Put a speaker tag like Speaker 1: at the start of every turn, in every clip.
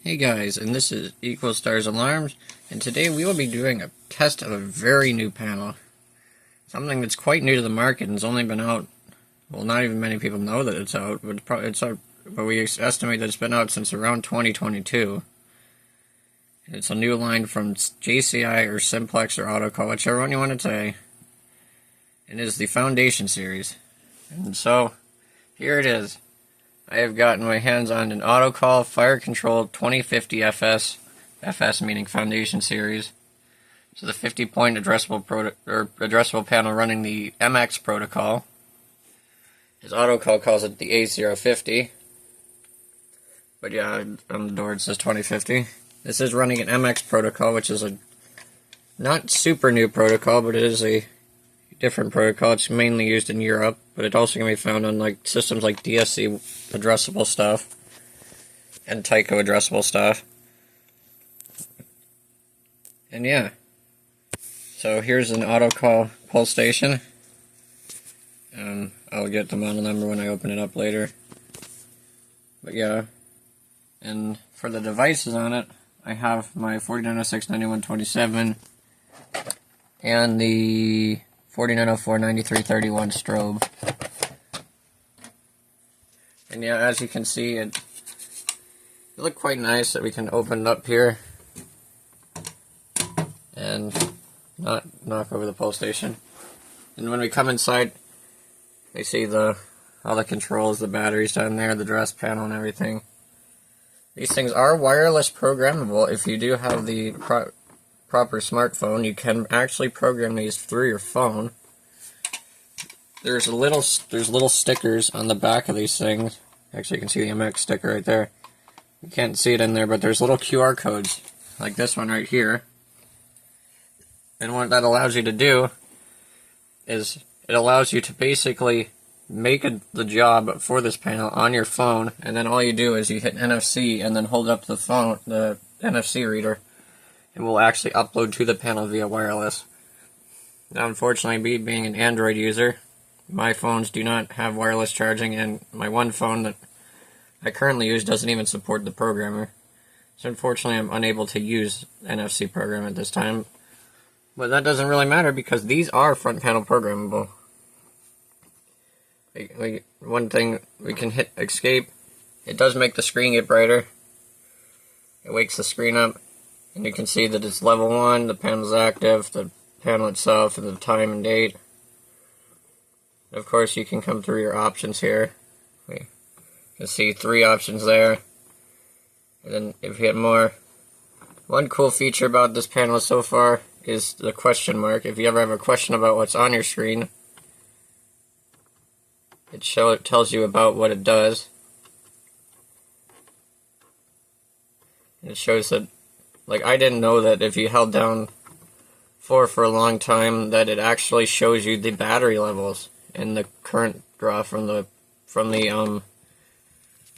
Speaker 1: Hey guys, and this is Equal Stars Alarms, and today we will be doing a test of a very new panel. Something that's quite new to the market and has only been out, well, not even many people know that it's out, but we estimate that it's been out since around 2022. It's a new line from JCI or Simplex or Autocall, whichever one you want to say. It is the Foundation series. And so, here it is. I have gotten my hands on an Autocall Fire Control 2050 FS meaning Foundation series. So the 50-point addressable panel running the MX protocol. As Autocall calls it the A050. But yeah, on the door it says 2050. This is running an MX protocol, which is a not super new protocol, but it is a different protocol. It's mainly used in Europe, but it also can be found on like systems like DSC addressable stuff and Tyco addressable stuff. And yeah, so here's an Autocall pull station. I'll get the model number when I open it up later. But yeah, and for the devices on it, I have my 4906-9127 and the 4904-9331 strobe. And yeah, as you can see, it looked quite nice that we can open it up here and not knock over the pull station. And when we come inside, we see all the controls, the batteries down there, the address panel and everything. These things are wireless programmable. If you do have the proper smartphone, you can actually program these through your phone. There's little stickers on the back of these things. Actually, you can see the MX sticker right there. You can't see it in there, but there's little QR codes, like this one right here. And what that allows you to do is it allows you to basically make the job for this panel on your phone, and then all you do is you hit NFC and then hold up the phone, the NFC reader, and will actually upload to the panel via wireless. Now, unfortunately, me being an Android user, my phones do not have wireless charging, and my one phone that I currently use doesn't even support the programmer. So unfortunately, I'm unable to use NFC program at this time. But that doesn't really matter because these are front panel programmable. One thing, we can hit escape. It does make the screen get brighter. It wakes the screen up. And you can see that it's level 1, the panel's active, the panel itself, and the time and date. Of course, you can come through your options here. You can see 3 options there. And then if you hit more, one cool feature about this panel so far is the question mark. If you ever have a question about what's on your screen, it tells you about what it does. And it shows that, like, I didn't know that if you held down 4 for a long time, that it actually shows you the battery levels and the current draw from the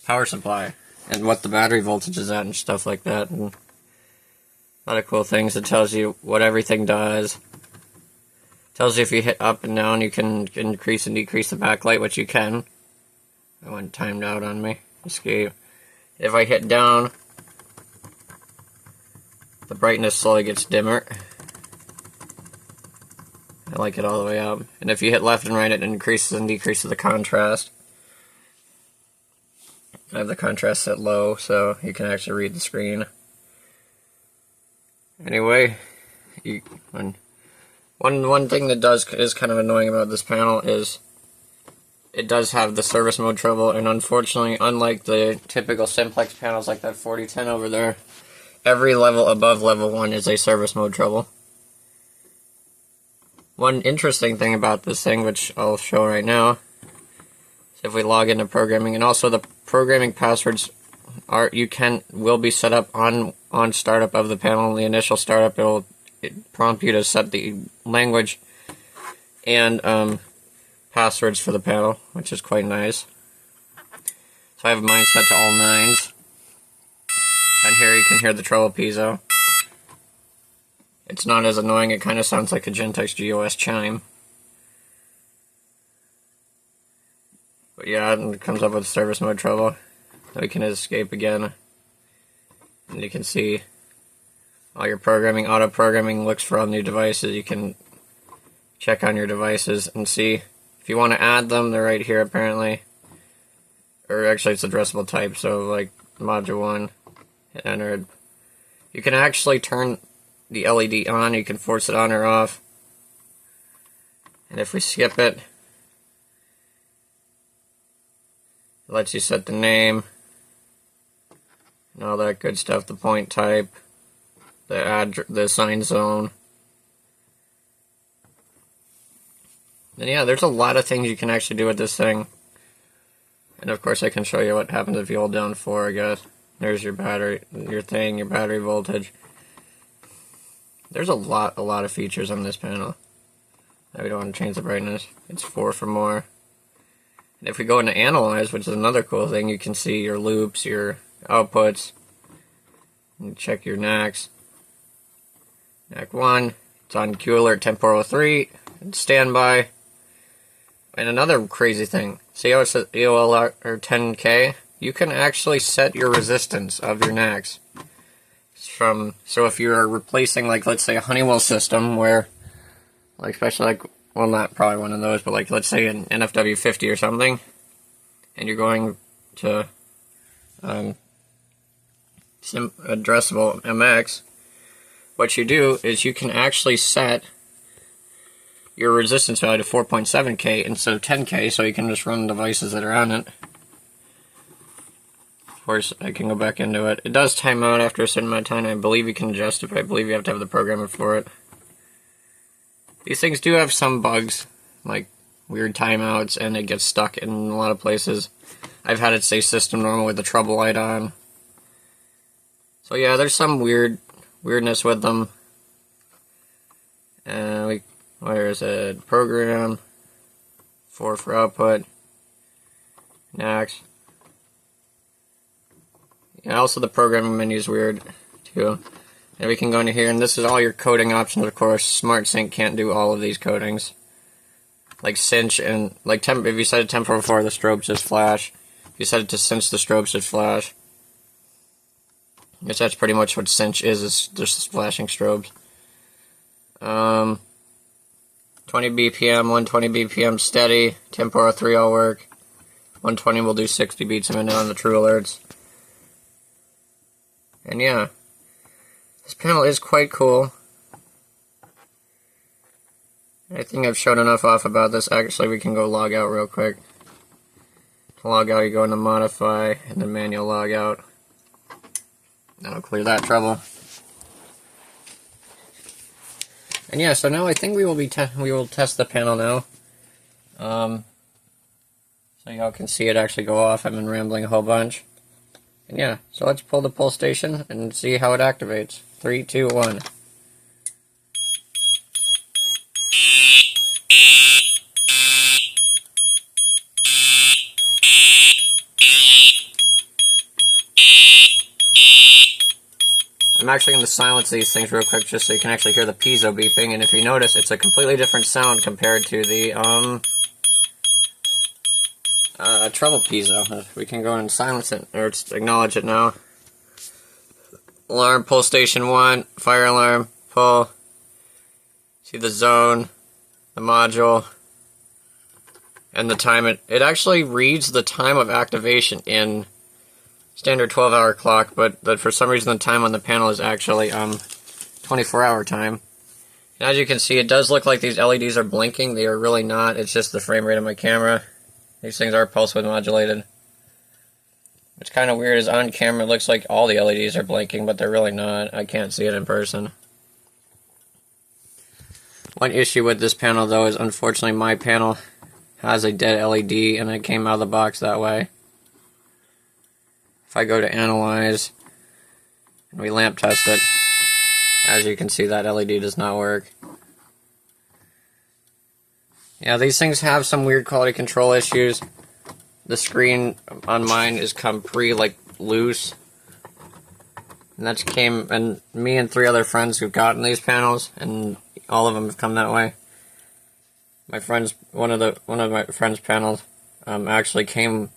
Speaker 1: power supply and what the battery voltage is at and stuff like that. And a lot of cool things. It tells you what everything does. It tells you if you hit up and down, you can increase and decrease the backlight, which you can. That went timed out on me. Escape. If I hit down, the brightness slowly gets dimmer. I like it all the way up. And if you hit left and right, it increases and decreases the contrast. I have the contrast set low, so you can actually read the screen. Anyway, one thing that is kind of annoying about this panel is it does have the service mode trouble, and unfortunately, unlike the typical Simplex panels like that 4010 over there, every level above level 1 is a service mode trouble. One interesting thing about this thing, which I'll show right now, is if we log into programming, and also the programming passwords will be set up on startup of the panel. In the initial startup, it'll prompt you to set the language and passwords for the panel, which is quite nice. So I have mine set to all 9s. And here you can hear the treble piezo. It's not as annoying, it kind of sounds like a Gentex GOS chime. But yeah, it comes up with service mode trouble. So we can escape again. And you can see all your programming. Auto programming looks for all new devices. You can check on your devices and see if you want to add them. They're right here apparently. Or actually it's addressable type, so like module 1, hit enter. You can actually turn the LED on, you can force it on or off. And if we skip it, it lets you set the name and all that good stuff, the point type, the assign zone. And yeah, there's a lot of things you can actually do with this thing. And of course I can show you what happens if you hold down 4, I guess. There's your battery, your battery voltage. There's a lot of features on this panel. Now we don't want to change the brightness. It's 4 for more. And if we go into analyze, which is another cool thing, you can see your loops, your outputs. You check your NACs. NAC 1, it's on Q alert temporal 3, it's standby. And another crazy thing, see how it says EOL or 10K? You can actually set your resistance of your NACs. So if you're replacing, like, let's say a Honeywell system where, like, especially like, well, not probably one of those, but like, let's say an NFW 50 or something, and you're going to addressable MX, what you do is you can actually set your resistance value to 4.7K instead of 10K, so you can just run devices that are on it. Of course, I can go back into it. It does time out after a certain amount of time. I believe you can adjust it, but I believe you have to have the programmer for it. These things do have some bugs, like weird timeouts, and it gets stuck in a lot of places. I've had it say system normal with the trouble light on. So yeah, there's some weirdness with them. Where is it? Program, 4 for output, NACs. Yeah, also the programming menu is weird too. And we can go into here, and this is all your coding options, of course. Smart Sync can't do all of these codings. Like cinch and, like, if you set it temporal 4, the strobes just flash. If you set it to cinch, the strobes just flash. I guess that's pretty much what cinch is just flashing strobes. 20 BPM, 120 BPM steady, temporal 3 all work. 120 will do 60 beats a minute on the true alerts. And yeah, this panel is quite cool. I think I've shown enough off about this. Actually, we can go log out real quick. To log out, you go into modify and then manual log out. That'll clear that trouble. And yeah, so now I think we will test the panel now. So y'all can see it actually go off. I've been rambling a whole bunch. And yeah, so let's pull the pull station and see how it activates. 3, 2, 1. I'm actually going to silence these things real quick just so you can actually hear the piezo beeping, and if you notice, it's a completely different sound compared to the treble piezo. We can go and silence it, or acknowledge it now. Alarm, pull station 1, fire alarm, pull. See the zone, the module, and the time. It actually reads the time of activation in standard 12-hour clock, but for some reason the time on the panel is actually 24-hour time. And as you can see, it does look like these LEDs are blinking. They are really not. It's just the frame rate of my camera. These things are pulse width modulated. What's kind of weird is on camera it looks like all the LEDs are blinking, but they're really not. I can't see it in person. One issue with this panel, though, is unfortunately my panel has a dead LED, and it came out of the box that way. If I go to analyze and we lamp test it, as you can see, that LED does not work. Yeah, these things have some weird quality control issues. The screen on mine is like loose. And me and 3 other friends who've gotten these panels, and all of them have come that way. One of my friend's panels actually came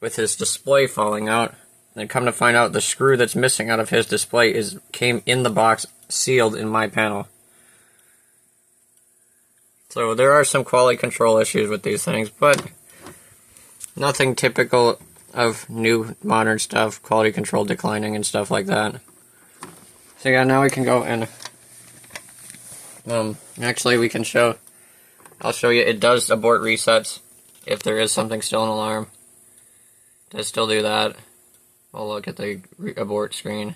Speaker 1: with his display falling out. And come to find out, the screw that's missing out of his display came in the box sealed in my panel. So there are some quality control issues with these things, but nothing typical of new modern stuff, quality control declining and stuff like that. So yeah, now we can go and actually we can I'll show you, it does abort resets if there is something still an alarm. It does still do that. We'll look at the abort screen.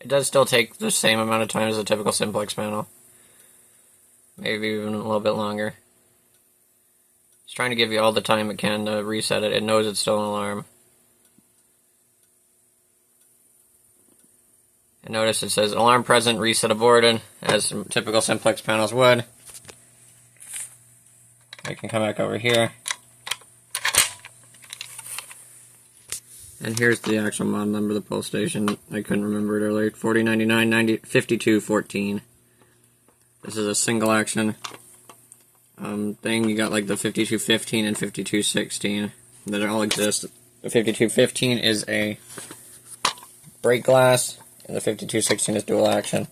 Speaker 1: It does still take the same amount of time as a typical simplex panel. Maybe even a little bit longer. It's trying to give you all the time it can to reset it. It knows it's still an alarm. And notice it says alarm present, reset aborted, as typical simplex panels would. I can come back over here. And here's the actual model number of the pull station. I couldn't remember it earlier. 4099-5214. This is a single action thing. You got like the 5215 and 5216 that all exist. The 5215 is a break glass, and the 5216 is dual action.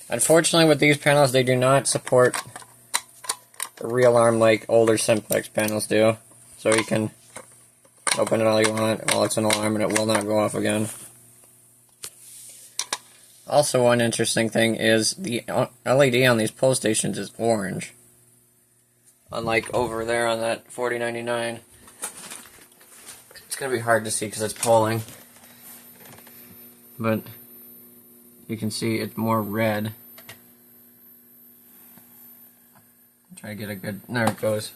Speaker 1: Unfortunately, with these panels, they do not support a re-alarm like older simplex panels do. So you can open it all you want while it's an alarm and it will not go off again. Also, one interesting thing is the LED on these pull stations is orange. Unlike over there on that 4099. It's going to be hard to see because it's pulling. But you can see it's more red. Try to get a good... There it goes.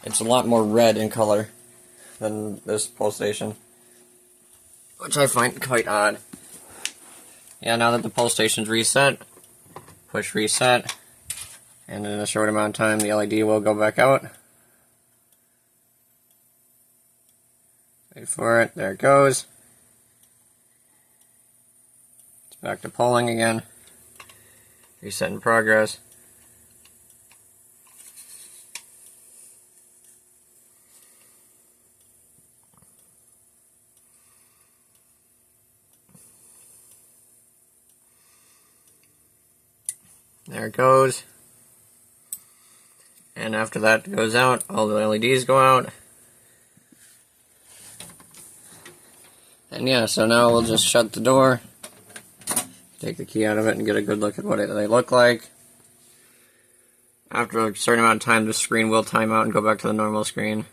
Speaker 1: It's a lot more red in color than this pull station, which I find quite odd. Yeah, now that the pull station's reset, push reset, and in a short amount of time the LED will go back out. Wait for it, there it goes. It's back to pulling again. Reset in progress. There it goes. And after that goes out, all the LEDs go out. And yeah, so now we'll just shut the door, take the key out of it, and get a good look at what they look like. After a certain amount of time, the screen will time out and go back to the normal screen.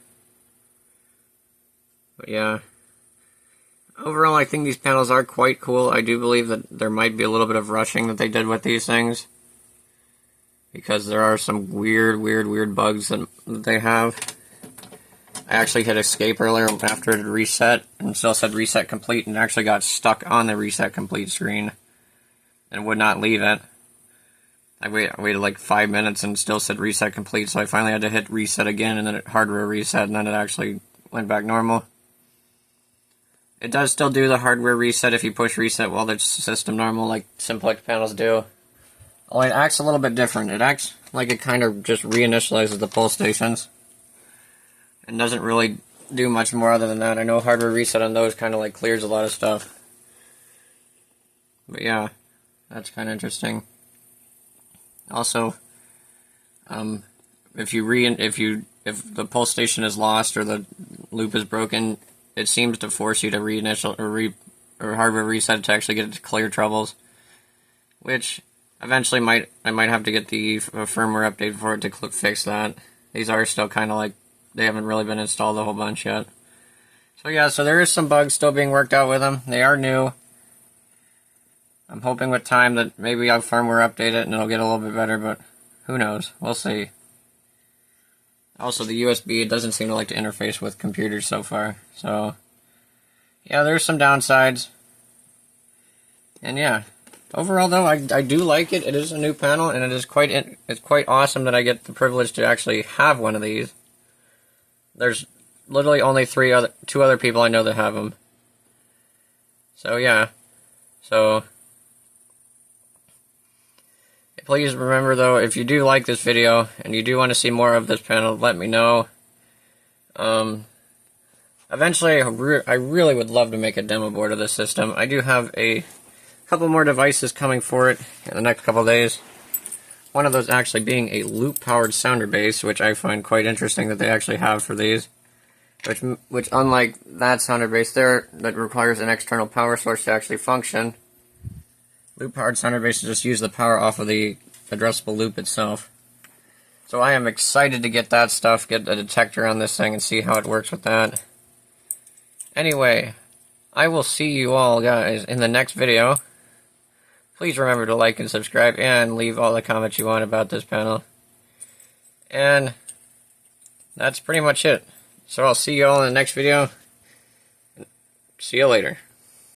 Speaker 1: But yeah. Overall, I think these panels are quite cool. I do believe that there might be a little bit of rushing that they did with these things, because there are some weird bugs that they have. I actually hit escape earlier after it had reset, and still said reset complete, and actually got stuck on the reset complete screen, and would not leave it. I waited like 5 minutes and still said reset complete, so I finally had to hit reset again, and then it hardware reset, and then it actually went back normal. It does still do the hardware reset if you push reset while the system normal, like simplex panels do. Only it acts a little bit different. It acts like it kind of just reinitializes the pull stations, and doesn't really do much more other than that. I know hardware reset on those kind of like clears a lot of stuff. But yeah, that's kind of interesting. Also, if the pull station is lost or the loop is broken, it seems to force you to reinitial or hardware reset to actually get it to clear troubles, which eventually I might have to get the firmware update for it to fix that. These are still kind of like, they haven't really been installed a whole bunch yet. So yeah, so there is some bugs still being worked out with them. They are new. I'm hoping with time that maybe I'll firmware update it and it'll get a little bit better, but who knows? We'll see. Also, the USB, it doesn't seem to like to interface with computers so far. So yeah, there's some downsides. And yeah. Overall, though, I do like it. It is a new panel, and it's quite awesome that I get the privilege to actually have one of these. There's literally only two other people I know that have them. So yeah, so Please remember though, if you do like this video and you do want to see more of this panel, let me know. Eventually, I really would love to make a demo board of this system. I do have a couple more devices coming for it in the next couple of days. One of those actually being a loop-powered sounder base, which I find quite interesting that they actually have for these. Which unlike that sounder base there, that requires an external power source to actually function, loop-powered sounder bases just use the power off of the addressable loop itself. So I am excited to get that stuff, get a detector on this thing, and see how it works with that. Anyway, I will see you all guys in the next video. Please remember to like and subscribe and leave all the comments you want about this panel. And that's pretty much it. So I'll see you all in the next video. See you later.